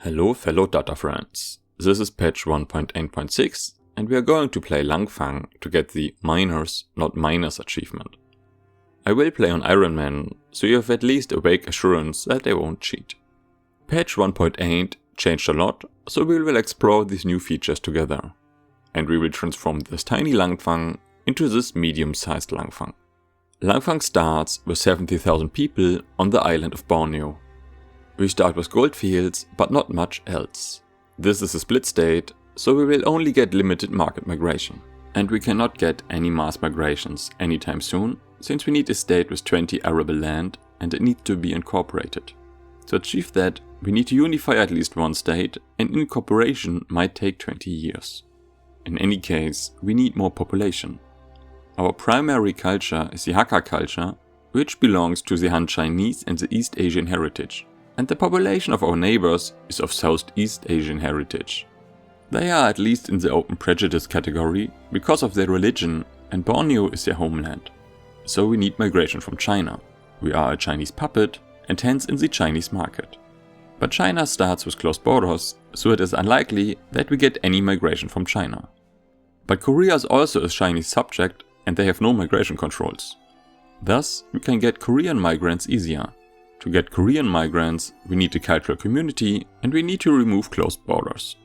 Hello fellow data friends, this is patch 1.8.6 and we are going to play Lanfang to get the minors, not minus achievement. I will play on Ironman, so you have at least a vague assurance that I won't cheat. Patch 1.8 changed a lot, so we will explore these new features together. And we will transform this tiny Lanfang into this medium-sized Lanfang. Lanfang starts with 70,000 people on the island of Borneo. We start with goldfields, but not much else. This is a split state, so we will only get limited market migration. And we cannot get any mass migrations anytime soon, since we need a state with 20 arable land and it needs to be incorporated. To achieve that, we need to unify at least one state, and incorporation might take 20 years. In any case, we need more population. Our primary culture is the Hakka culture, which belongs to the Han Chinese and the East Asian heritage. And the population of our neighbors is of Southeast Asian heritage. They are at least in the open prejudice category because of their religion, and Borneo is their homeland. So we need migration from China. We are a Chinese puppet and hence in the Chinese market. But China starts with closed borders, so it is unlikely that we get any migration from China. But Korea is also a Chinese subject and they have no migration controls. Thus, we can get Korean migrants easier. To get Korean migrants, we need a cultural community and we need to remove closed borders.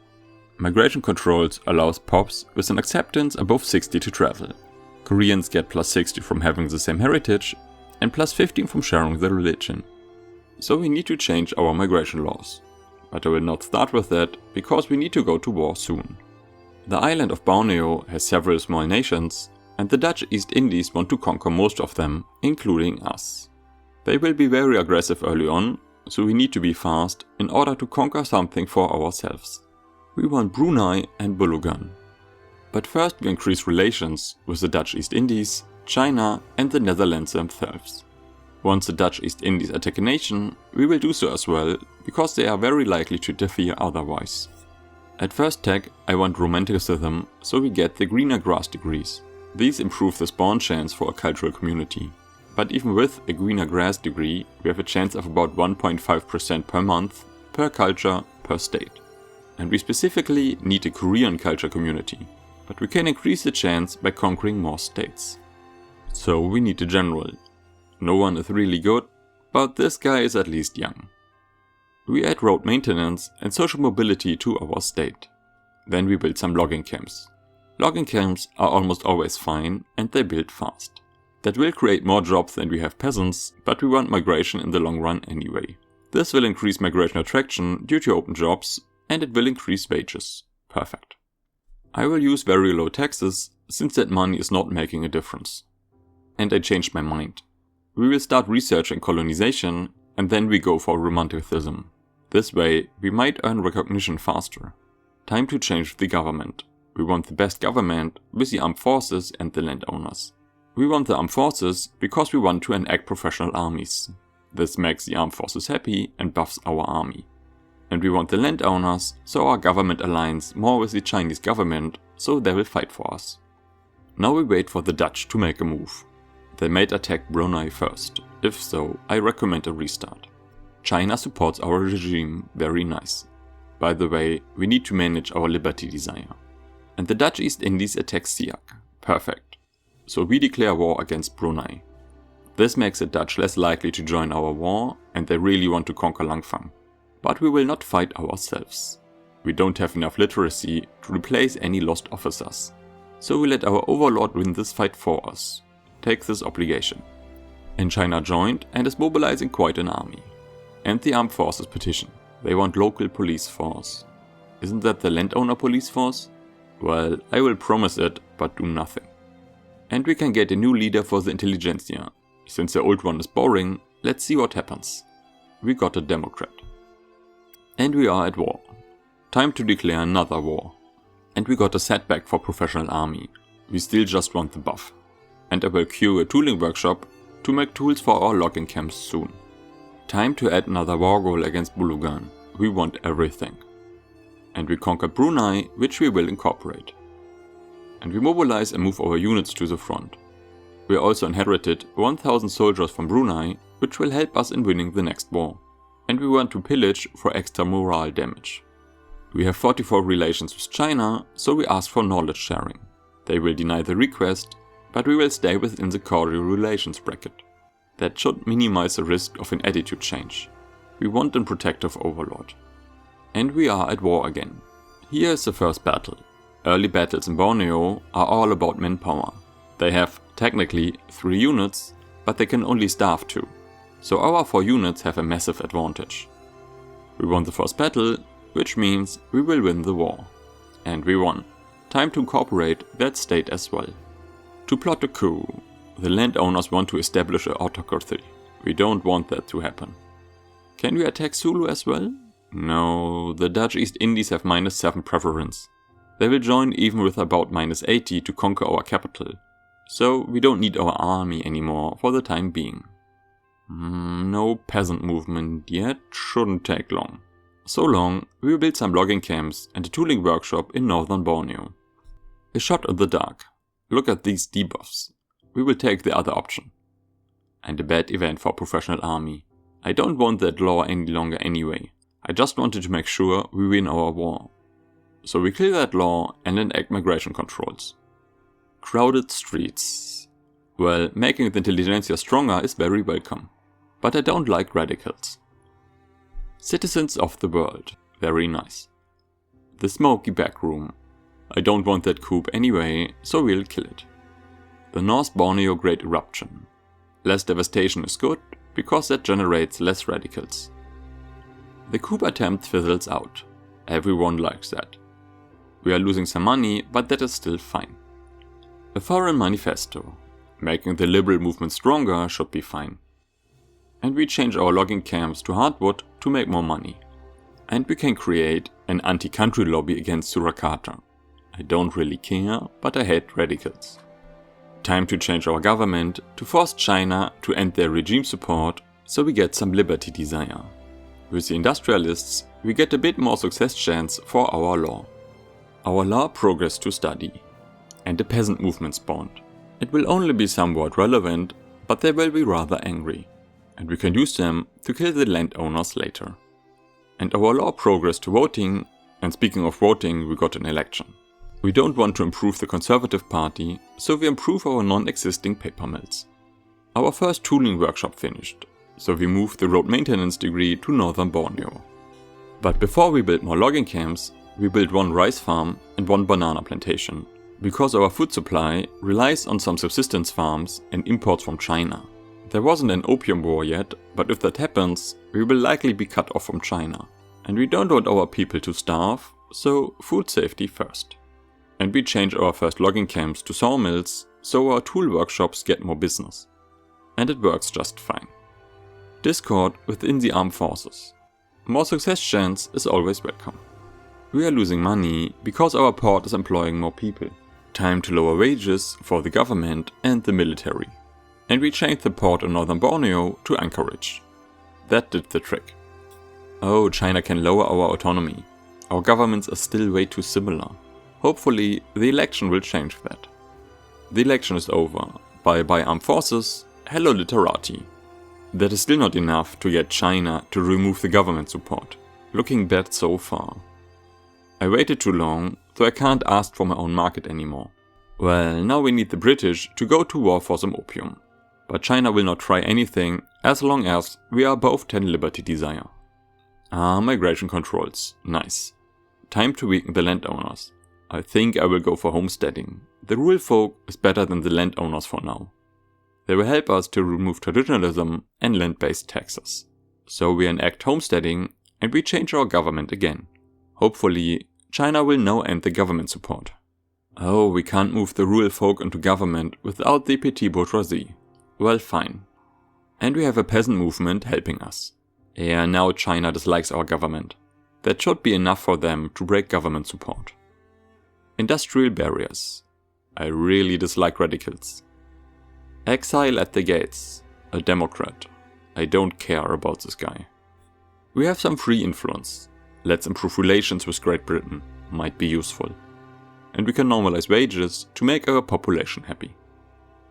Migration controls allows POPs with an acceptance above 60 to travel. Koreans get plus 60 from having the same heritage and plus 15 from sharing their religion. So we need to change our migration laws. But I will not start with that because we need to go to war soon. The island of Borneo has several small nations and the Dutch East Indies want to conquer most of them, including us. They will be very aggressive early on, so we need to be fast in order to conquer something for ourselves. We want Brunei and Bulugan. But first we increase relations with the Dutch East Indies, China and the Netherlands themselves. Once the Dutch East Indies attack a nation, we will do so as well, because they are very likely to interfere otherwise. At first tag I want romanticism, so we get the greener grass degrees. These improve the spawn chance for a cultural community. But even with a greener grass degree, we have a chance of about 1.5% per month, per culture, per state. And we specifically need a Korean culture community. But we can increase the chance by conquering more states. So we need a general. No one is really good, but this guy is at least young. We add road maintenance and social mobility to our state. Then we build some logging camps. Logging camps are almost always fine and they build fast. That will create more jobs than we have peasants, but we want migration in the long run anyway. This will increase migration attraction due to open jobs, and it will increase wages. Perfect. I will use very low taxes, since that money is not making a difference. And I changed my mind. We will start researching colonization, and then we go for romanticism. This way, we might earn recognition faster. Time to change the government. We want the best government with the armed forces and the landowners. We want the armed forces because we want to enact professional armies. This makes the armed forces happy and buffs our army. And we want the landowners, so our government aligns more with the Chinese government, so they will fight for us. Now we wait for the Dutch to make a move. They might attack Brunei first. If so, I recommend a restart. China supports our regime very nice. By the way, we need to manage our liberty desire. And the Dutch East Indies attack Siak. Perfect. So we declare war against Brunei. This makes the Dutch less likely to join our war and they really want to conquer Lanfang. But we will not fight ourselves. We don't have enough literacy to replace any lost officers. So we let our overlord win this fight for us. Take this obligation. And China joined and is mobilizing quite an army. And the armed forces petition. They want local police force. Isn't that the landowner police force? Well, I will promise it, but do nothing. And we can get a new leader for the intelligentsia. Since the old one is boring, let's see what happens. We got a Democrat. And we are at war. Time to declare another war. And we got a setback for professional army. We still just want the buff. And I will queue a tooling workshop to make tools for our logging camps soon. Time to add another war goal against Bulugan. We want everything. And we conquered Brunei, which we will incorporate. And we mobilize and move our units to the front. We also inherited 1000 soldiers from Brunei, which will help us in winning the next war. and we want to pillage for extra morale damage. We have 44 relations with China, so we ask for knowledge sharing. They will deny the request, but we will stay within the cordial relations bracket. That should minimize the risk of an attitude change. We want a protective overlord. And we are at war again. Here is the first battle. Early battles in Borneo are all about manpower. They have, technically, 3 units, but they can only staff 2. So our 4 units have a massive advantage. We won the first battle, which means we will win the war. And we won. Time to incorporate that state as well. To plot a coup, the landowners want to establish an autocracy. We don't want that to happen. Can we attack Sulu as well? No, the Dutch East Indies have -7 preference. They will join even with about -80 to conquer our capital. So we don't need our army anymore for the time being. No peasant movement yet, shouldn't take long. So long, we will build some logging camps and a tooling workshop in northern Borneo. A shot in the dark. Look at these debuffs. We will take the other option. And a bad event for professional army. I don't want that law any longer anyway. I just wanted to make sure we win our war. So we kill that law and enact migration controls. Crowded streets. Well, making the intelligentsia stronger is very welcome. But I don't like radicals. Citizens of the world. Very nice. The smoky back room. I don't want that coup anyway, so we'll kill it. The North Borneo Great Eruption. Less devastation is good, because that generates less radicals. The coup attempt fizzles out. Everyone likes that. We are losing some money, but that is still fine. A foreign manifesto. Making the liberal movement stronger should be fine. And we change our logging camps to hardwood to make more money. And we can create an anti-country lobby against Surakarta. I don't really care, but I hate radicals. Time to change our government to force China to end their regime support so we get some liberty desire. With the industrialists, we get a bit more success chance for our law. Our law progressed to study. And the peasant movement spawned. It will only be somewhat relevant, but they will be rather angry. And we can use them to kill the landowners later. And our law progressed to voting, and speaking of voting, we got an election. We don't want to improve the Conservative Party, so we improve our non-existing paper mills. Our first tooling workshop finished, so we moved the road maintenance degree to northern Borneo. But before we build more logging camps, we built 1 rice farm and 1 banana plantation, because our food supply relies on some subsistence farms and imports from China. There wasn't an opium war yet, but if that happens, we will likely be cut off from China. And we don't want our people to starve, so food safety first. And we change our first logging camps to sawmills, so our tool workshops get more business. And it works just fine. Discord within the armed forces. More success chance is always welcome. We are losing money because our port is employing more people. Time to lower wages for the government and the military. And we changed the port in northern Borneo to Anchorage. That did the trick. Oh, China can lower our autonomy. Our governments are still way too similar. Hopefully, the election will change that. The election is over. Bye-bye armed forces, hello literati. That is still not enough to get China to remove the government support. Looking bad so far. I waited too long, so I can't ask for my own market anymore. Well, now we need the British to go to war for some opium. But China will not try anything as long as we are both 10 liberty desire. Migration controls. Nice. Time to weaken the landowners. I think I will go for homesteading. The rural folk is better than the landowners for now. They will help us to remove traditionalism and land-based taxes. So we enact homesteading and we change our government again. Hopefully, China will now end the government support. Oh, we can't move the rural folk into government without the petit bourgeoisie. Well, fine. And we have a peasant movement helping us. Yeah, now China dislikes our government. That should be enough for them to break government support. Industrial barriers. I really dislike radicals. Exile at the gates. A Democrat. I don't care about this guy. We have some free influence. Let's improve relations with Great Britain. Might be useful. And we can normalize wages to make our population happy.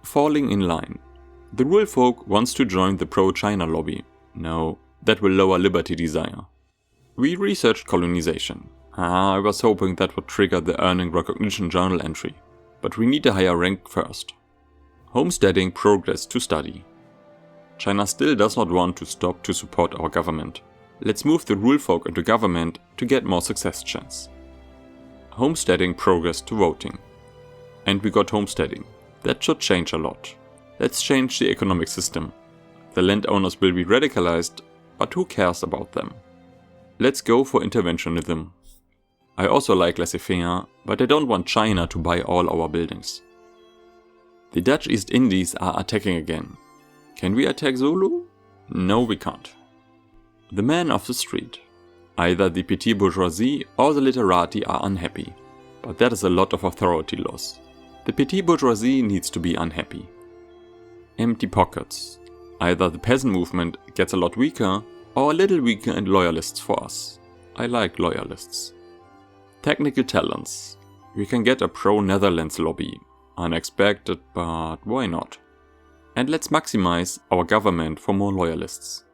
Falling in line. The rural folk wants to join the pro-China lobby. No, that will lower liberty desire. We researched colonization. I was hoping that would trigger the earning recognition journal entry, but we need a higher rank first. Homesteading progress to study. China still does not want to stop to support our government. Let's move the rule folk into government to get more success chance. Homesteading progress to voting. And we got homesteading. That should change a lot. Let's change the economic system. The landowners will be radicalized, but who cares about them? Let's go for interventionism. I also like laissez-faire, but I don't want China to buy all our buildings. The Dutch East Indies are attacking again. Can we attack Zulu? No, we can't. The man of the street. Either the petit bourgeoisie or the literati are unhappy, but that is a lot of authority loss. The petit bourgeoisie needs to be unhappy. Empty pockets. Either the peasant movement gets a lot weaker, or a little weaker and loyalists for us. I like loyalists. Technical talents. We can get a pro-Netherlands lobby. Unexpected, but why not? And let's maximize our government for more loyalists.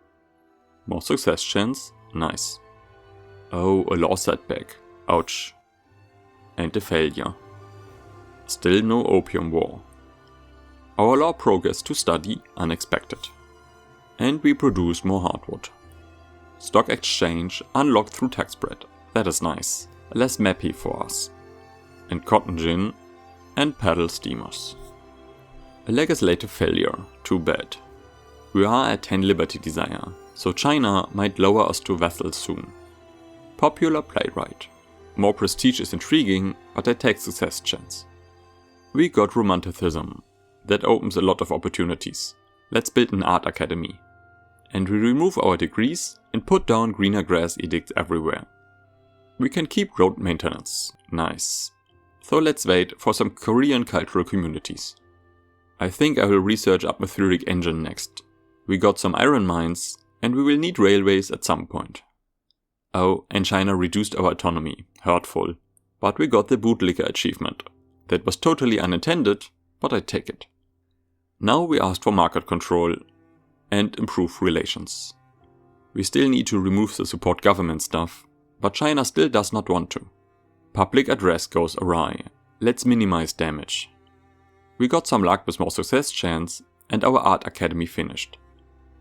More success chance? Nice. Oh, a law setback. Ouch. And a failure. Still no opium war. Our law progress to study unexpected. And we produce more hardwood. Stock exchange unlocked through tax spread. That is nice. Less mappy for us. And cotton gin and paddle steamers. A legislative failure. Too bad. We are at 10 liberty desire, so China might lower us to vassals soon. Popular playwright. More prestige is intriguing, but I take success chance. We got romanticism. That opens a lot of opportunities. Let's build an art academy. And we remove our degrees and put down greener grass edicts everywhere. We can keep road maintenance. Nice. So let's wait for some Korean cultural communities. I think I will research atmospheric engine next. We got some iron mines, and we will need railways at some point. Oh, and China reduced our autonomy. Hurtful. But we got the bootlicker achievement. That was totally unintended, but I take it. Now we asked for market control and improve relations. We still need to remove the support government stuff, but China still does not want to. Public address goes awry. Let's minimize damage. We got some luck with more success chance and our art academy finished.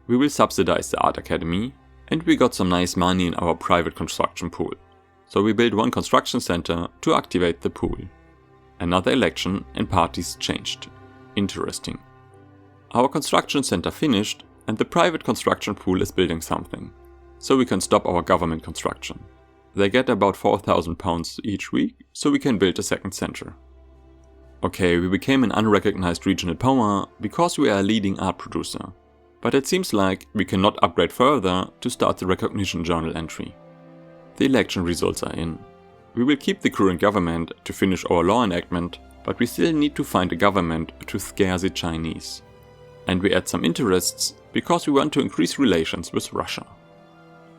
We will subsidize the art academy and we got some nice money in our private construction pool. So we built one construction center to activate the pool. Another election and parties changed. Interesting. Our construction center finished and the private construction pool is building something. So we can stop our government construction. They get about £4,000 each week, so we can build a second center. Okay, we became an unrecognized regional power because we are a leading art producer. But it seems like we cannot upgrade further to start the recognition journal entry. The election results are in. We will keep the current government to finish our law enactment, but we still need to find a government to scare the Chinese. And we add some interests because we want to increase relations with Russia.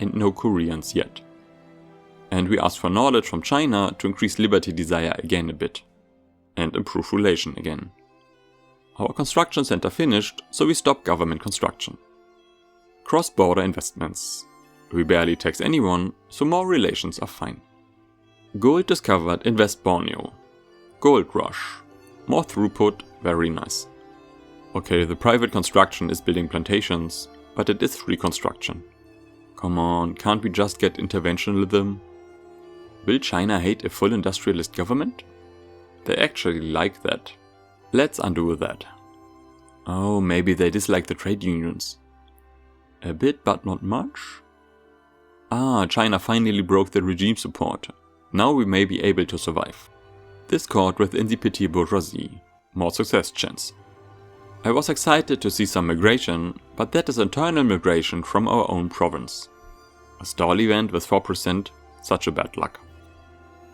And no Koreans yet. And we ask for knowledge from China to increase liberty desire again a bit. And improve relation again. Our construction center finished, so we stop government construction. Cross-border investments. We barely tax anyone, so more relations are fine. Gold discovered in West Borneo. Gold rush. More throughput, very nice. Okay, the private construction is building plantations, but it is free construction. Come on, can't we just get interventionism? Will China hate a full industrialist government? They actually like that. Let's undo that. Oh, maybe they dislike the trade unions. A bit, but not much. Ah, China finally broke the regime support. Now we may be able to survive. Discord within the petit bourgeoisie. More success chance. I was excited to see some migration, but that is internal migration from our own province. A stall event with 4%, such a bad luck.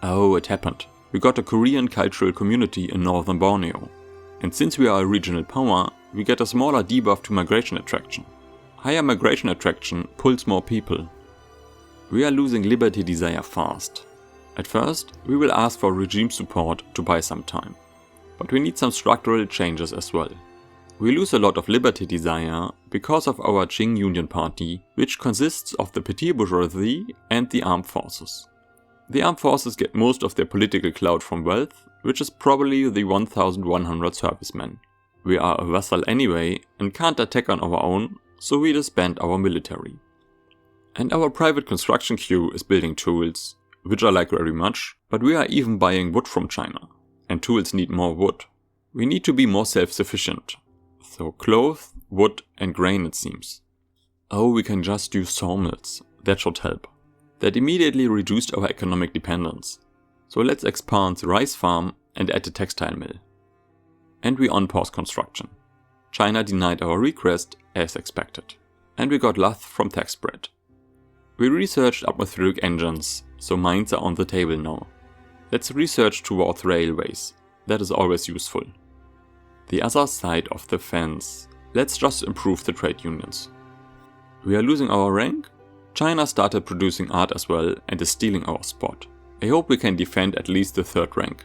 Oh, it happened. We got a Korean cultural community in northern Borneo. And since we are a regional power, we get a smaller debuff to migration attraction. Higher migration attraction pulls more people. We are losing liberty desire fast. At first, we will ask for regime support to buy some time. But we need some structural changes as well. We lose a lot of liberty desire because of our Qing Union Party, which consists of the petit bourgeoisie and the armed forces. The armed forces get most of their political clout from wealth, which is probably the 1,100 servicemen. We are a vassal anyway and can't attack on our own, so we disband our military. And our private construction queue is building tools, which I like very much, but we are even buying wood from China. And tools need more wood. We need to be more self-sufficient. So cloth, wood and grain it seems. Oh, we can just use sawmills. That should help. That immediately reduced our economic dependence. So let's expand the rice farm and add a textile mill. And we on-pause construction. China denied our request as expected. And we got lots from tax spread. We researched atmospheric engines, so mines are on the table now. Let's research towards railways. That is always useful. The other side of the fence. Let's just improve the trade unions. We are losing our rank? China started producing art as well and is stealing our spot. I hope we can defend at least the third rank.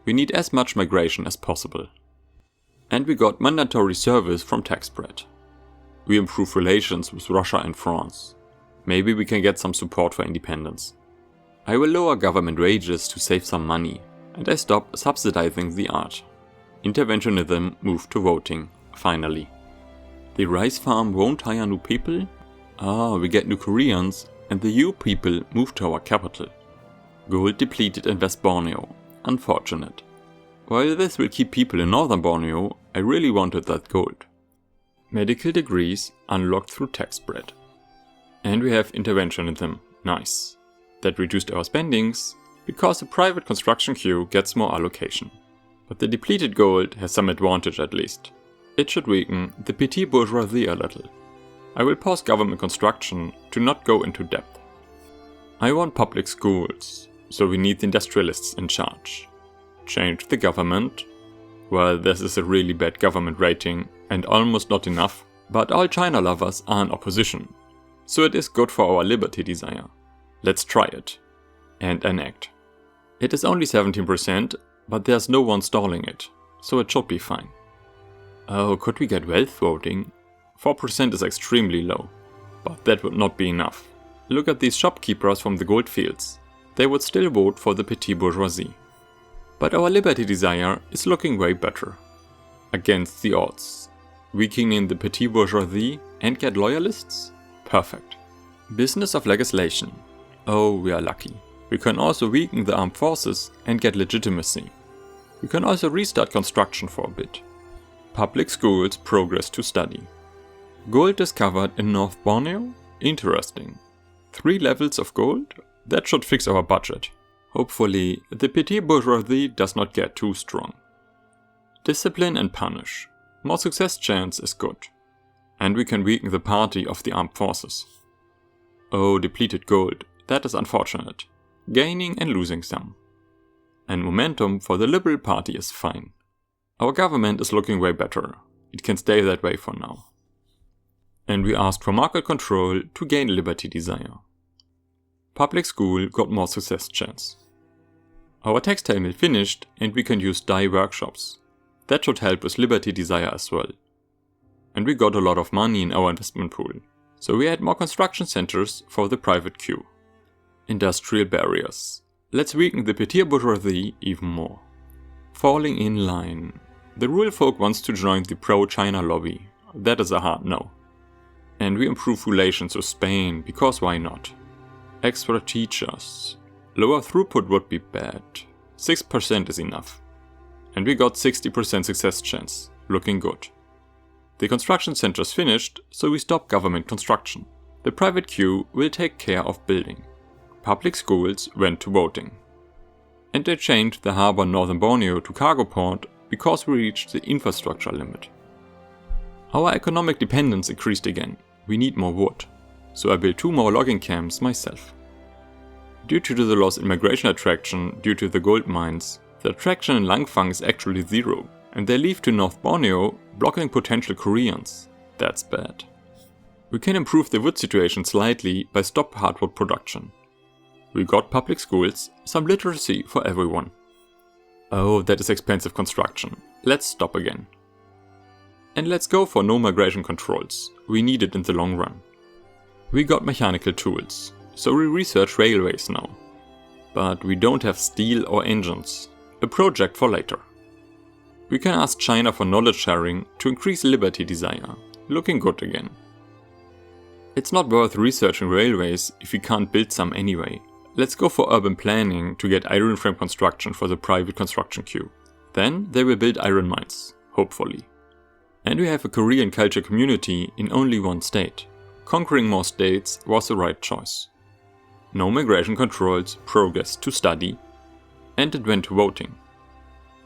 We need as much migration as possible. And we got mandatory service from tax spread. We improve relations with Russia and France. Maybe we can get some support for independence. I will lower government wages to save some money, and I stop subsidizing the art. Interventionism moved to voting, finally. The rice farm won't hire new people? We get new Koreans, and the new people move to our capital. Gold depleted in West Borneo. Unfortunate. While this will keep people in northern Borneo, I really wanted that gold. Medical degrees unlocked through tax spread. And we have interventionism. Nice. That reduced our spendings, because the private construction queue gets more allocation. But the depleted gold has some advantage at least. It should weaken the petit bourgeoisie a little. I will pause government construction to not go into depth. I want public schools, so we need the industrialists in charge. Change the government. Well, this is a really bad government rating and almost not enough, but all China lovers are in opposition. So it is good for our liberty desire. Let's try it. And enact. It is only 17%, but there's no one stalling it, so it should be fine. Oh, could we get wealth voting? 4% is extremely low, but that would not be enough. Look at these shopkeepers from the gold fields. They would still vote for the petit bourgeoisie. But our liberty desire is looking way better. Against the odds. Weakening the petit bourgeoisie and get loyalists? Perfect. Business of legislation. Oh, we are lucky. We can also weaken the armed forces and get legitimacy. We can also restart construction for a bit. Public schools progress to study. Gold discovered in North Borneo? Interesting. 3 levels of gold? That should fix our budget. Hopefully, the petit bourgeoisie does not get too strong. Discipline and punish. More success chance is good. And we can weaken the party of the armed forces. Oh, depleted gold. That is unfortunate. Gaining and losing some. And momentum for the Liberal Party is fine. Our government is looking way better. It can stay that way for now. And we asked for market control to gain liberty desire. Public school got more success chance. Our textile mill finished and we can use dye workshops. That should help with liberty desire as well. And we got a lot of money in our investment pool. So we had more construction centers for the private queue. Industrial barriers. Let's weaken the petit bourgeoisie even more. Falling in line. The rural folk wants to join the pro-China lobby. That is a hard no. And we improve relations with Spain, because why not? Extra teachers. Lower throughput would be bad. 6% is enough. And we got 60% success chance. Looking good. The construction center is finished, so we stop government construction. The private queue will take care of building. Public schools went to voting. And they changed the harbor Northern Borneo to cargo port because we reached the infrastructure limit. Our economic dependence increased again. We need more wood. So I built 2 more logging camps myself. Due to the loss in migration attraction due to the gold mines, the attraction in Lanfang is actually 0. And they leave to North Borneo, blocking potential Koreans. That's bad. We can improve the wood situation slightly by stop hardwood production. We got public schools, some literacy for everyone. Oh, that is expensive construction. Let's stop again. And let's go for no migration controls, we need it in the long run. We got mechanical tools, so we research railways now. But we don't have steel or engines, a project for later. We can ask China for knowledge sharing to increase liberty desire, looking good again. It's not worth researching railways if we can't build some anyway. Let's go for urban planning to get iron frame construction for the private construction queue. Then they will build iron mines, hopefully. And we have a Korean culture community in only one state. Conquering more states was the right choice. No migration controls, progress to study, and it went to voting.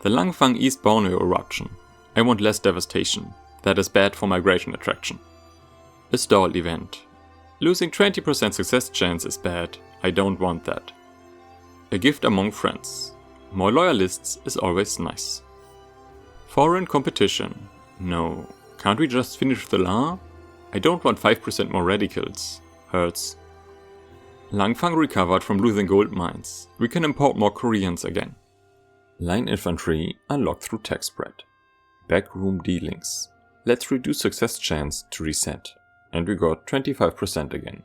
The Lanfang East Borneo eruption. I want less devastation. That is bad for migration attraction. A stall event. Losing 20% success chance is bad. I don't want that. A gift among friends. More loyalists is always nice. Foreign competition. No. Can't we just finish the law? I don't want 5% more radicals. Hurts. Lanfang recovered from losing gold mines. We can import more Koreans again. Line infantry unlocked through tech spread. Backroom dealings. Let's reduce success chance to reset. And we got 25% again.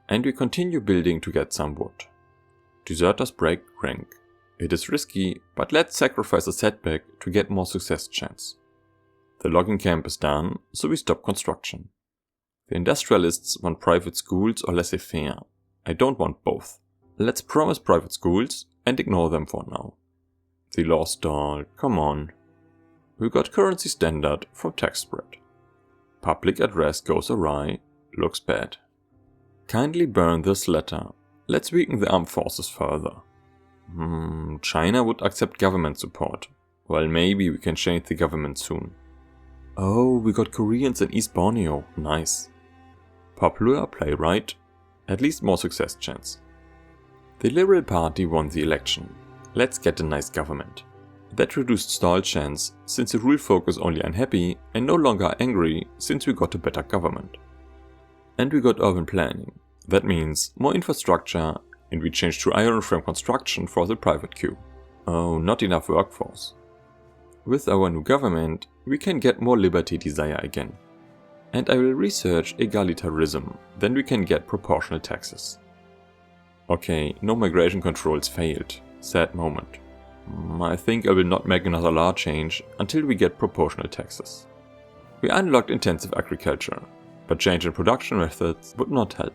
And we continue building to get some wood. Deserters break rank. It is risky, but let's sacrifice a setback to get more success chance. The logging camp is done, so we stop construction. The industrialists want private schools or laissez-faire. I don't want both. Let's promise private schools and ignore them for now. The law stalled, come on. We got currency standard from tax spread. Public address goes awry, looks bad. Kindly burn this letter. Let's weaken the armed forces further. China would accept government support. Well, maybe we can change the government soon. Oh, we got Koreans in East Borneo, nice. Popular playwright, at least more success chance. The Liberal Party won the election. Let's get a nice government. That reduced stall chance since the rule folk is only unhappy and no longer angry since we got a better government. And we got urban planning. That means more infrastructure and we changed to iron frame construction for the private queue. Oh, not enough workforce. With our new government, we can get more liberty desire again. And I will research egalitarianism, then we can get proportional taxes. Okay, no migration controls failed. Sad moment. I think I will not make another law change until we get proportional taxes. We unlocked intensive agriculture, but change in production methods would not help.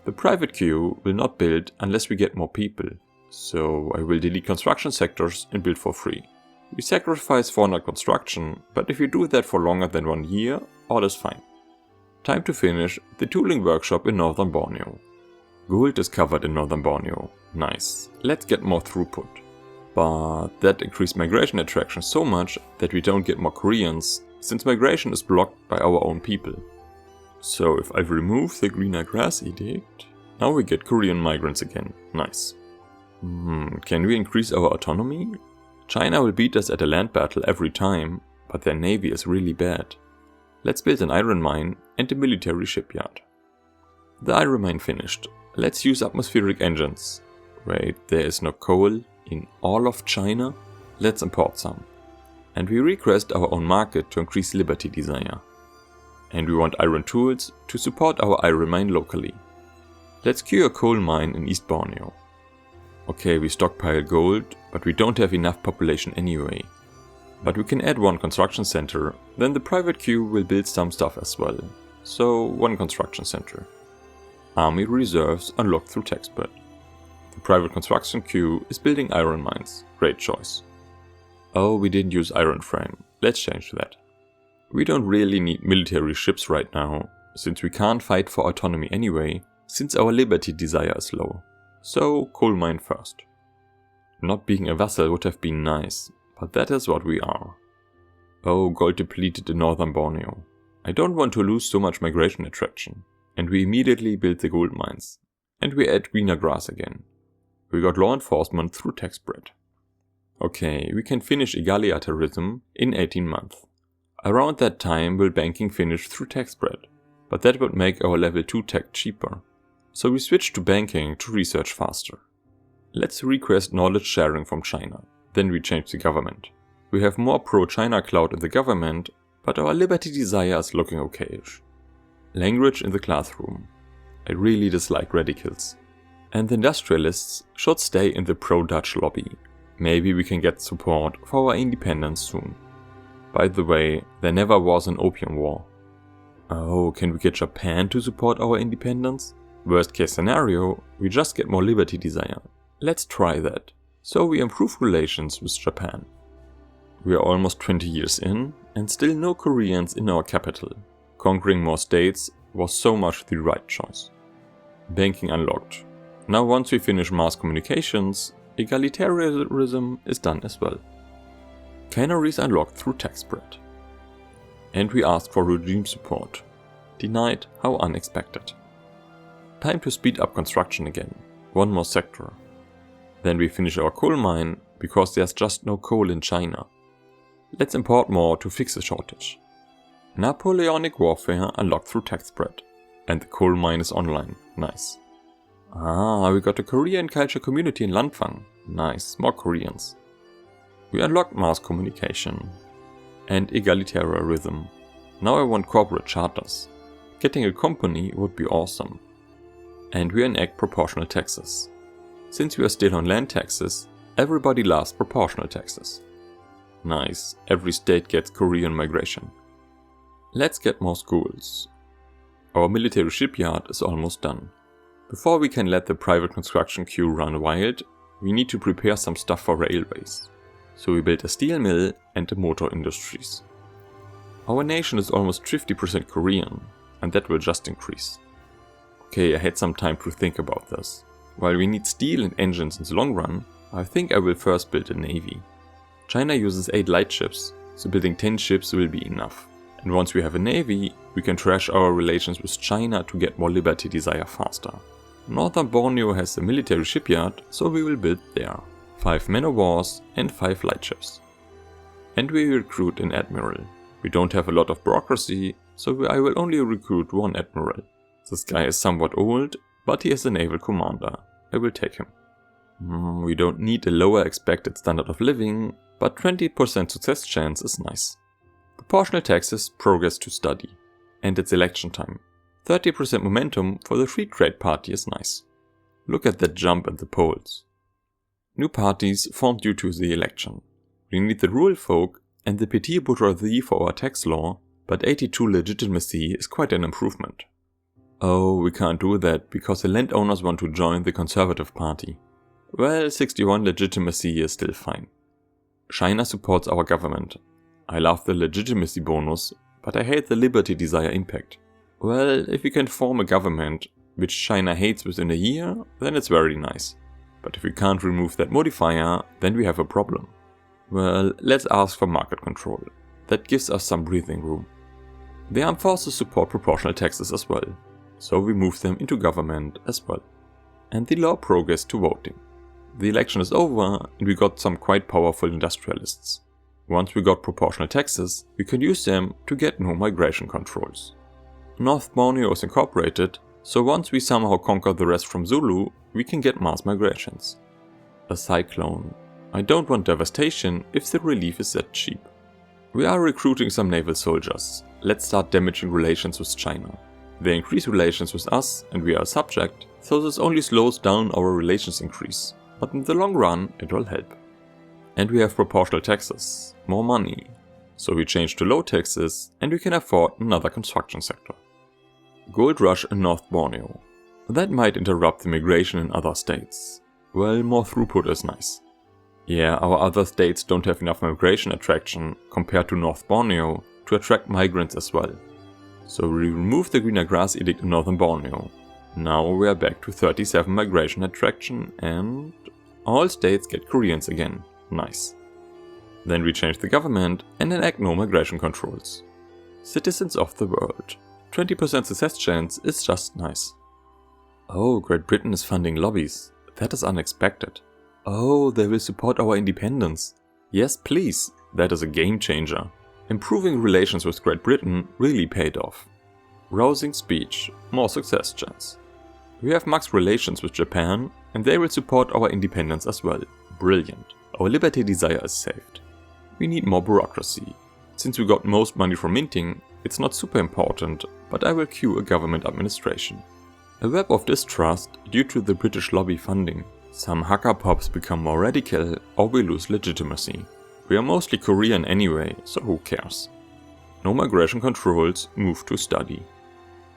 The private queue will not build unless we get more people, so I will delete construction sectors and build for free. We sacrifice 400 construction, but if we do that for longer than 1 year, all is fine. Time to finish the tooling workshop in northern Borneo. Gold discovered in northern Borneo. Nice. Let's get more throughput. But that increased migration attraction so much that we don't get more Koreans, since migration is blocked by our own people. So if I remove the greener grass edict, now we get Korean migrants again. Nice. Can we increase our autonomy? China will beat us at a land battle every time, but their navy is really bad. Let's build an iron mine and a military shipyard. The iron mine finished. Let's use atmospheric engines. Wait, there is no coal in all of China? Let's import some. And we request our own market to increase liberty desire. And we want iron tools to support our iron mine locally. Let's cure a coal mine in East Borneo. Okay, we stockpile gold, but we don't have enough population anyway. But we can add 1 construction center, then the private queue will build some stuff as well. So 1 construction center. Army reserves unlocked through tech spread. The private construction queue is building iron mines. Great choice. Oh, we didn't use iron frame. Let's change that. We don't really need military ships right now, since we can't fight for autonomy anyway, since our liberty desire is low. So coal mine first. Not being a vassal would have been nice, but that is what we are. Oh, gold depleted in northern Borneo. I don't want to lose so much migration attraction. And we immediately build the gold mines. And we add greener grass again. We got law enforcement through tech spread. Okay, we can finish egalitarianism in 18 months. Around that time will banking finish through tech spread, but that would make our level 2 tech cheaper. So we switch to banking to research faster. Let's request knowledge sharing from China, then we change the government. We have more pro-China clout in the government, but our liberty desire is looking okayish. Language in the classroom. I really dislike radicals. And the industrialists should stay in the pro-Dutch lobby. Maybe we can get support for our independence soon. By the way, there never was an opium war. Oh, can we get Japan to support our independence? Worst case scenario, we just get more liberty desire. Let's try that. So we improve relations with Japan. We are almost 20 years in and still no Koreans in our capital. Conquering more states was so much the right choice. Banking unlocked. Now once we finish mass communications, egalitarianism is done as well. Canneries unlocked through tax spread. And we asked for regime support. Denied, how unexpected. Time to speed up construction again. One more sector. Then we finish our coal mine because there's just no coal in China. Let's import more to fix the shortage. Napoleonic warfare unlocked through tax spread. And the coal mine is online. Nice. Ah, we got a Korean culture community in Lanfang. Nice, more Koreans. We unlocked mass communication. And egalitarianism. Now I want corporate charters. Getting a company would be awesome. And we enact proportional taxes. Since we are still on land taxes, everybody loves proportional taxes. Nice, every state gets Korean migration. Let's get more schools. Our military shipyard is almost done. Before we can let the private construction queue run wild, we need to prepare some stuff for railways. So we built a steel mill and the motor industries. Our nation is almost 50% Korean, and that will just increase. Okay, I had some time to think about this. While we need steel and engines in the long run, I think I will first build a navy. China uses 8 light ships, so building 10 ships will be enough. And once we have a navy, we can trash our relations with China to get more liberty desire faster. Northern Borneo has a military shipyard, so we will build there. 5 man-o-wars and 5 light ships. And we recruit an admiral. We don't have a lot of bureaucracy, so I will only recruit 1 admiral. This guy is somewhat old, but he is a naval commander. I will take him. We don't need a lower expected standard of living, but 20% success chance is nice. Proportional taxes progress to study. And it's election time. 30% momentum for the Free Trade Party is nice. Look at that jump in the polls. New parties formed due to the election. We need the rural folk and the petit bourgeoisie for our tax law, but 82 legitimacy is quite an improvement. Oh, we can't do that because the landowners want to join the Conservative Party. Well, 61 legitimacy is still fine. China supports our government. I love the legitimacy bonus, but I hate the liberty desire impact. Well, if we can form a government which China hates within a year, then it's very nice. But if we can't remove that modifier, then we have a problem. Well, let's ask for market control. That gives us some breathing room. The armed forces support proportional taxes as well, so we move them into government as well. And the law progressed to voting. The election is over and we got some quite powerful industrialists. Once we got proportional taxes, we can use them to get no migration controls. North Borneo is incorporated, so once we somehow conquer the rest from Zulu, we can get mass migrations. A cyclone. I don't want devastation if the relief is that cheap. We are recruiting some naval soldiers. Let's start damaging relations with China. They increase relations with us and we are a subject, so this only slows down our relations increase. But in the long run, it will help. And we have proportional taxes, more money. So we change to low taxes and we can afford another construction sector. Gold rush in North Borneo. That might interrupt the migration in other states. Well, more throughput is nice. Yeah, our other states don't have enough migration attraction compared to North Borneo to attract migrants as well. So we remove the greener grass edict in Northern Borneo. Now we are back to 37 migration attraction and all states get Koreans again. Nice. Then we change the government and enact no migration controls. Citizens of the world. 20% success chance is just nice. Oh, Great Britain is funding lobbies. That is unexpected. Oh, they will support our independence. Yes, please. That is a game changer. Improving relations with Great Britain really paid off. Rousing speech, more success chance. We have max relations with Japan and they will support our independence as well. Brilliant. Our liberty desire is saved. We need more bureaucracy. Since we got most money from minting, it's not super important, but I will cue a government administration. A web of distrust due to the British lobby funding. Some hacker pops become more radical or we lose legitimacy. We are mostly Korean anyway, so who cares? No migration controls, move to study.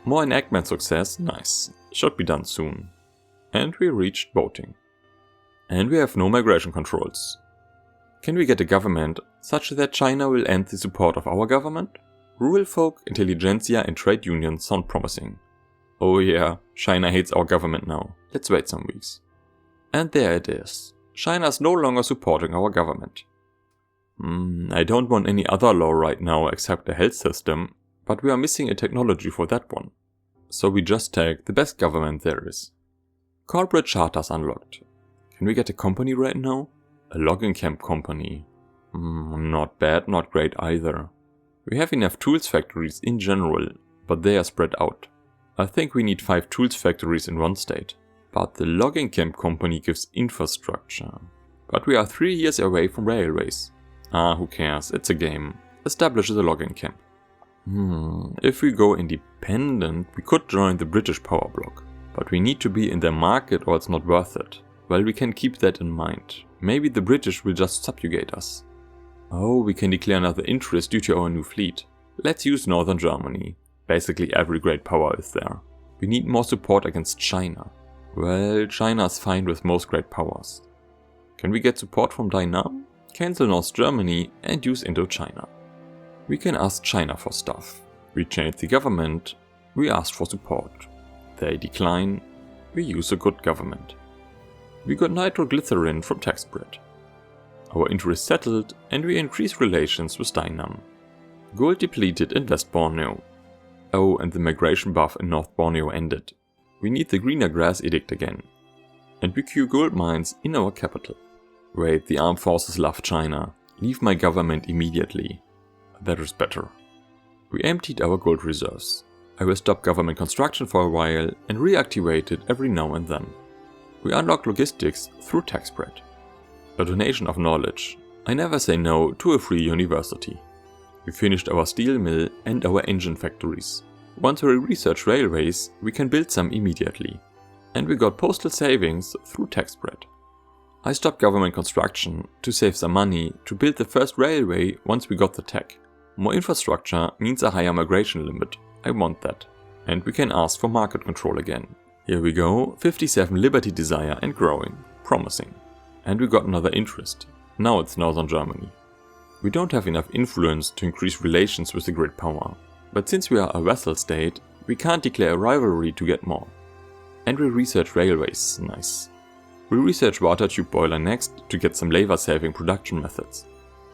More enactment success, nice, should be done soon. And we reached voting. And we have no migration controls. Can we get a government such that China will end the support of our government? Rural folk, intelligentsia and trade unions sound promising. Oh yeah, China hates our government now. Let's wait some weeks. And there it is. China is no longer supporting our government. I don't want any other law right now except the health system, but we are missing a technology for that one. So we just take the best government there is. Corporate charters unlocked. Can we get a company right now? A logging camp company. Not bad, not great either. We have enough tools factories in general, but they are spread out. I think we need 5 tools factories in one state. But the logging camp company gives infrastructure. But we are 3 years away from railways. Who cares, it's a game. Establish the logging camp. If we go independent, we could join the British power bloc. But we need to be in their market or it's not worth it. Well, we can keep that in mind. Maybe the British will just subjugate us. Oh, we can declare another interest due to our new fleet. Let's use Northern Germany. Basically every great power is there. We need more support against China. Well, China is fine with most great powers. Can we get support from Dynam? Cancel North Germany and use Indochina. We can ask China for stuff. We change the government. We ask for support. They decline. We use a good government. We got nitroglycerin from tax bread. Our interest settled and we increase relations with Dynam. Gold depleted in West Borneo. Oh, and the migration buff in North Borneo ended. We need the greener grass edict again. And we queue gold mines in our capital. Wait, the armed forces love China. Leave my government immediately. That is better. We emptied our gold reserves. I will stop government construction for a while and reactivate it every now and then. We unlock logistics through tax bread. A donation of knowledge. I never say no to a free university. We finished our steel mill and our engine factories. Once we research railways, we can build some immediately. And we got postal savings through tax bread. I stopped government construction to save some money to build the first railway once we got the tech. More infrastructure means a higher migration limit. I want that. And we can ask for market control again. Here we go, 57 liberty desire and growing. Promising. And we got another interest. Now it's Northern Germany. We don't have enough influence to increase relations with the great power. But since we are a vassal state, we can't declare a rivalry to get more. And we research railways, nice. We research water tube boiler next to get some labor saving production methods.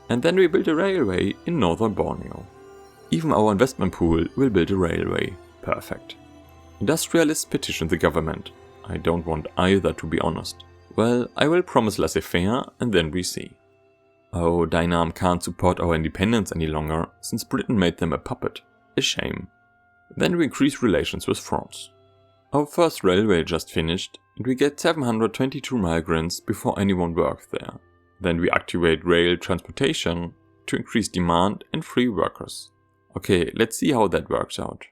And then we build a railway in Northern Borneo. Even our investment pool will build a railway. Perfect. Industrialists petition the government. I don't want either, to be honest. Well, I will promise laissez-faire and then we see. Oh, Dynam can't support our independence any longer since Britain made them a puppet. A shame. Then we increase relations with France. Our first railway just finished and we get 722 migrants before anyone worked there. Then we activate rail transportation to increase demand and free workers. Okay, let's see how that works out.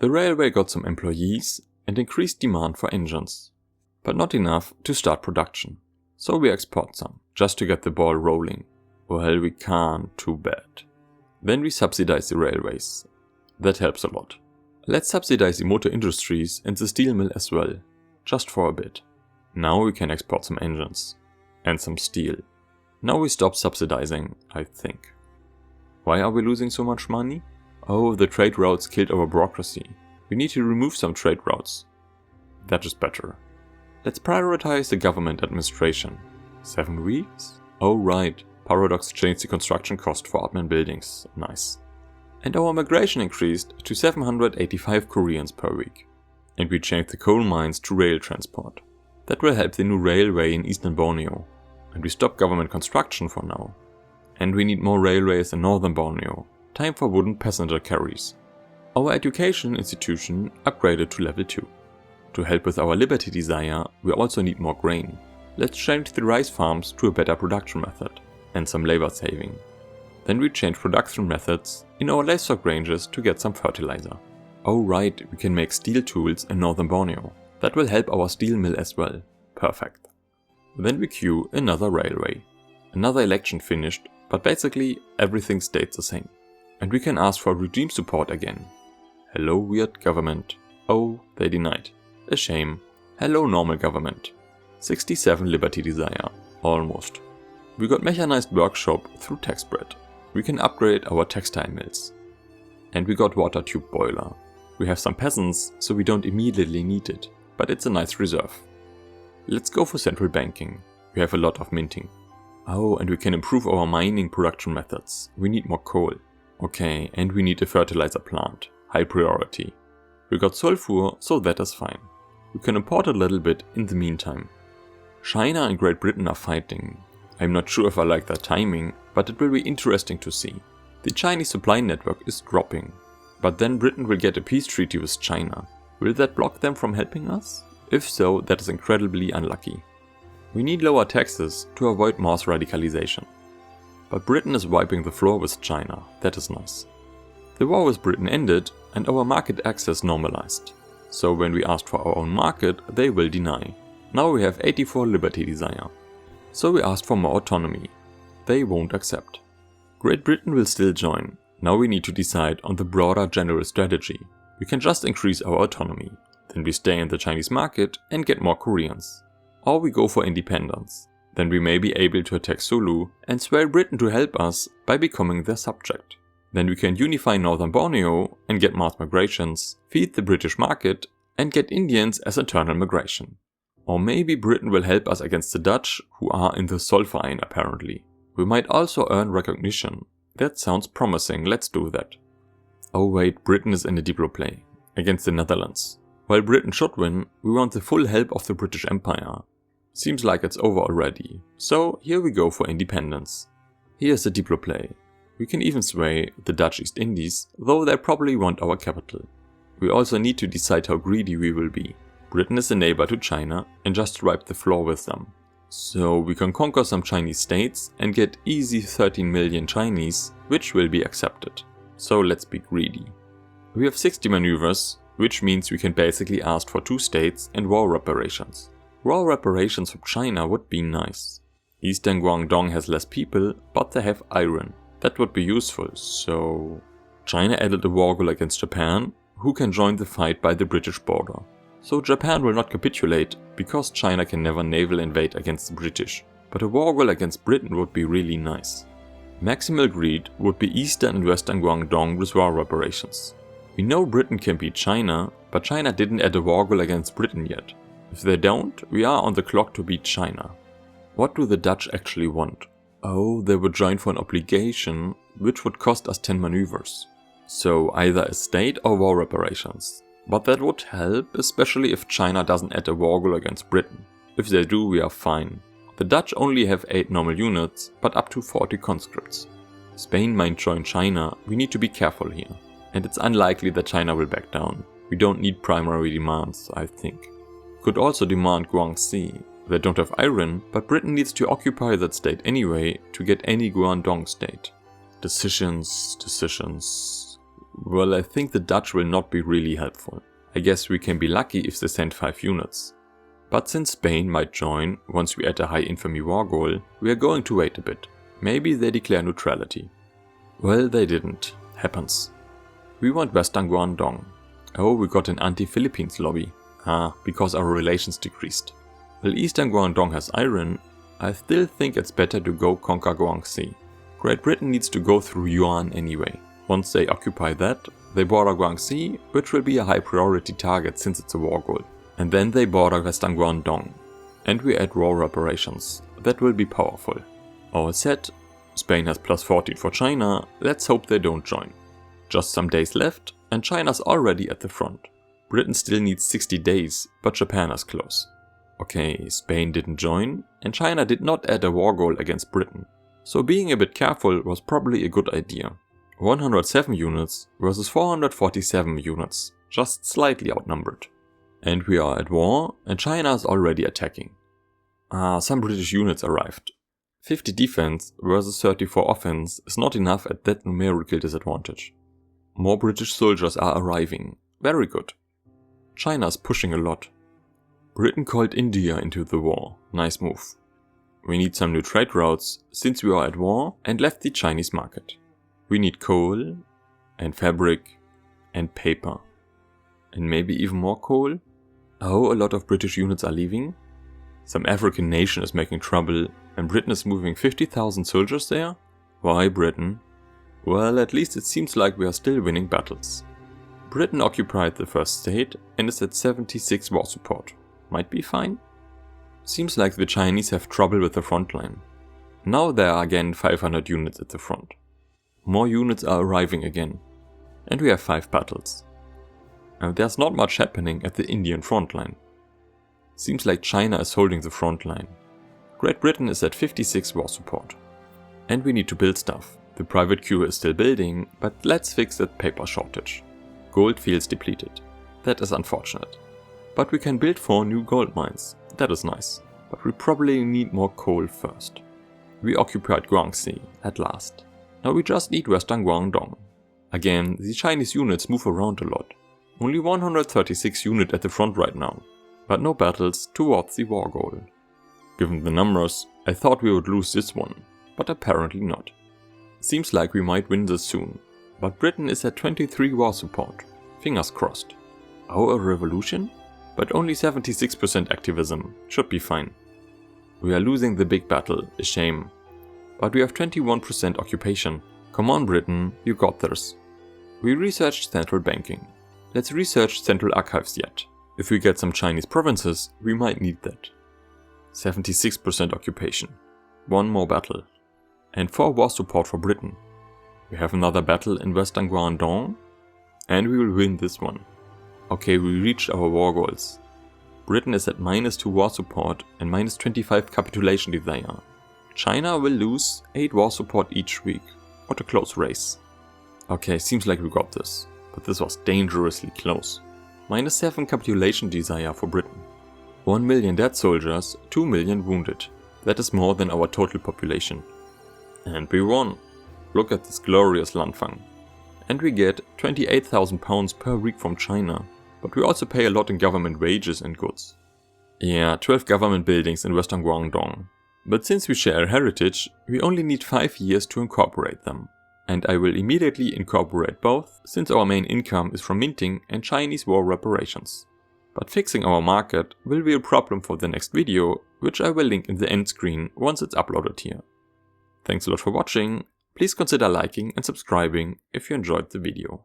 The railway got some employees and increased demand for engines, but not enough to start production. So we export some, just to get the ball rolling. Well, we can't, too bad. Then we subsidize the railways. That helps a lot. Let's subsidize the motor industries and the steel mill as well, just for a bit. Now we can export some engines. And some steel. Now we stop subsidizing, I think. Why are we losing so much money? Oh, the trade routes killed our bureaucracy. We need to remove some trade routes. That is better. Let's prioritize the government administration. 7 weeks? Oh right, Paradox changed the construction cost for admin buildings. Nice. And our migration increased to 785 Koreans per week. And we changed the coal mines to rail transport. That will help the new railway in Eastern Borneo. And we stop government construction for now. And we need more railways in Northern Borneo. Time for wooden passenger carries. Our education institution upgraded to level 2. To help with our liberty desire, we also need more grain. Let's change the rice farms to a better production method. And some labor saving. Then we change production methods in our livestock ranges to get some fertilizer. Oh right, we can make steel tools in northern Borneo. That will help our steel mill as well. Perfect. Then we queue another railway. Another election finished, but basically everything stayed the same. And we can ask for regime support again. Hello weird government. Oh, they denied. A shame. Hello normal government. 67 liberty desire. Almost. We got mechanized workshop through tax bread. We can upgrade our textile mills. And we got water tube boiler. We have some peasants, so we don't immediately need it, but it's a nice reserve. Let's go for central banking. We have a lot of minting. Oh, and we can improve our mining production methods. We need more coal. Okay, and we need a fertilizer plant. High priority. We got sulfur, so that is fine. We can import a little bit in the meantime. China and Great Britain are fighting. I'm not sure if I like that timing, but it will be interesting to see. The Chinese supply network is dropping. But then Britain will get a peace treaty with China. Will that block them from helping us? If so, that is incredibly unlucky. We need lower taxes to avoid mass radicalization. But Britain is wiping the floor with China. That is nice. The war with Britain ended and our market access normalized. So when we asked for our own market, they will deny. Now we have 84 liberty desire. So we asked for more autonomy. They won't accept. Great Britain will still join. Now we need to decide on the broader general strategy. We can just increase our autonomy. Then we stay in the Chinese market and get more Koreans. Or we go for independence. Then we may be able to attack Sulu and sway Britain to help us by becoming their subject. Then we can unify northern Borneo and get mass migrations, feed the British market and get Indians as internal migration. Or maybe Britain will help us against the Dutch, who are in the Zollverein apparently. We might also earn recognition. That sounds promising, let's do that. Oh wait, Britain is in a Diplo play. Against the Netherlands. While Britain should win, we want the full help of the British Empire. Seems like it's over already. So here we go for independence. Here's the Diplo play. We can even sway the Dutch East Indies, though they probably want our capital. We also need to decide how greedy we will be. Britain is a neighbor to China and just wipe the floor with them. So we can conquer some Chinese states and get easy 13 million Chinese, which will be accepted. So let's be greedy. We have 60 maneuvers, which means we can basically ask for 2 states and war reparations. War reparations from China would be nice. Eastern Guangdong has less people, but they have iron. That would be useful, so... China added a war goal against Japan, who can join the fight by the British border. So Japan will not capitulate, because China can never naval invade against the British. But a war goal against Britain would be really nice. Maximal greed would be Eastern and Western Guangdong with war reparations. We know Britain can beat China, but China didn't add a war goal against Britain yet. If they don't, we are on the clock to beat China. What do the Dutch actually want? Oh, they would join for an obligation, which would cost us 10 maneuvers. So either a state or war reparations. But that would help, especially if China doesn't add a war goal against Britain. If they do, we are fine. The Dutch only have 8 normal units, but up to 40 conscripts. Spain might join China, we need to be careful here. And it's unlikely that China will back down. We don't need primary demands, I think. Could also demand Guangxi. They don't have iron, but Britain needs to occupy that state anyway to get any Guangdong state. Decisions. Well, I think the Dutch will not be really helpful. I guess we can be lucky if they send 5 units. But since Spain might join once we add a high infamy war goal, we are going to wait a bit. Maybe they declare neutrality. Well, they didn't. Happens. We want Western Guangdong. Oh, we got an anti-Philippines lobby. Because our relations decreased. While Eastern Guangdong has iron, I still think it's better to go conquer Guangxi. Great Britain needs to go through Yuan anyway. Once they occupy that, they border Guangxi, which will be a high priority target since it's a war goal. And then they border Western Guangdong. And we add war reparations. That will be powerful. All set. Spain has plus 14 for China, let's hope they don't join. Just some days left, and China's already at the front. Britain still needs 60 days, but Japan is close. Okay, Spain didn't join, and China did not add a war goal against Britain. So being a bit careful was probably a good idea. 107 units versus 447 units, just slightly outnumbered. And we are at war, and China is already attacking. Some British units arrived. 50 defense versus 34 offense is not enough at that numerical disadvantage. More British soldiers are arriving. Very good. China is pushing a lot. Britain called India into the war. Nice move. We need some new trade routes since we are at war and left the Chinese market. We need coal and fabric and paper. And maybe even more coal? Oh, a lot of British units are leaving? Some African nation is making trouble and Britain is moving 50,000 soldiers there? Why Britain? Well, at least it seems like we are still winning battles. Britain occupied the first state and is at 76 war support. Might be fine? Seems like the Chinese have trouble with the front line. Now there are again 500 units at the front. More units are arriving again. And we have 5 battles. And there's not much happening at the Indian front line. Seems like China is holding the front line. Great Britain is at 56 war support. And we need to build stuff. The private queue is still building, but let's fix that paper shortage. Gold feels depleted. That is unfortunate. But we can build 4 new gold mines. That is nice. But we probably need more coal first. We occupied Guangxi at last. Now we just need Western Guangdong. Again, the Chinese units move around a lot. Only 136 units at the front right now. But no battles towards the war goal. Given the numbers, I thought we would lose this one. But apparently not. Seems like we might win this soon. But Britain is at 23 war support. Fingers crossed. Oh, a revolution? But only 76% activism. Should be fine. We are losing the big battle, a shame. But we have 21% occupation. Come on Britain, you got this. We researched central banking. Let's research central archives yet. If we get some Chinese provinces, we might need that. 76% occupation. 1 more battle. And 4 war support for Britain. We have another battle in Western Guangdong. And we will win this one. Okay, we reached our war goals. Britain is at -2 war support and -25 capitulation desire. China will lose 8 war support each week. What a close race. Okay, seems like we got this. But this was dangerously close. -7 capitulation desire for Britain. 1 million dead soldiers, 2 million wounded. That is more than our total population. And we won. Look at this glorious Lanfang. And we get 28,000 pounds per week from China. But we also pay a lot in government wages and goods. Yeah, 12 government buildings in Western Guangdong. But since we share a heritage, we only need 5 years to incorporate them. And I will immediately incorporate both, since our main income is from minting and Chinese war reparations. But fixing our market will be a problem for the next video, which I will link in the end screen once it's uploaded here. Thanks a lot for watching, please consider liking and subscribing if you enjoyed the video.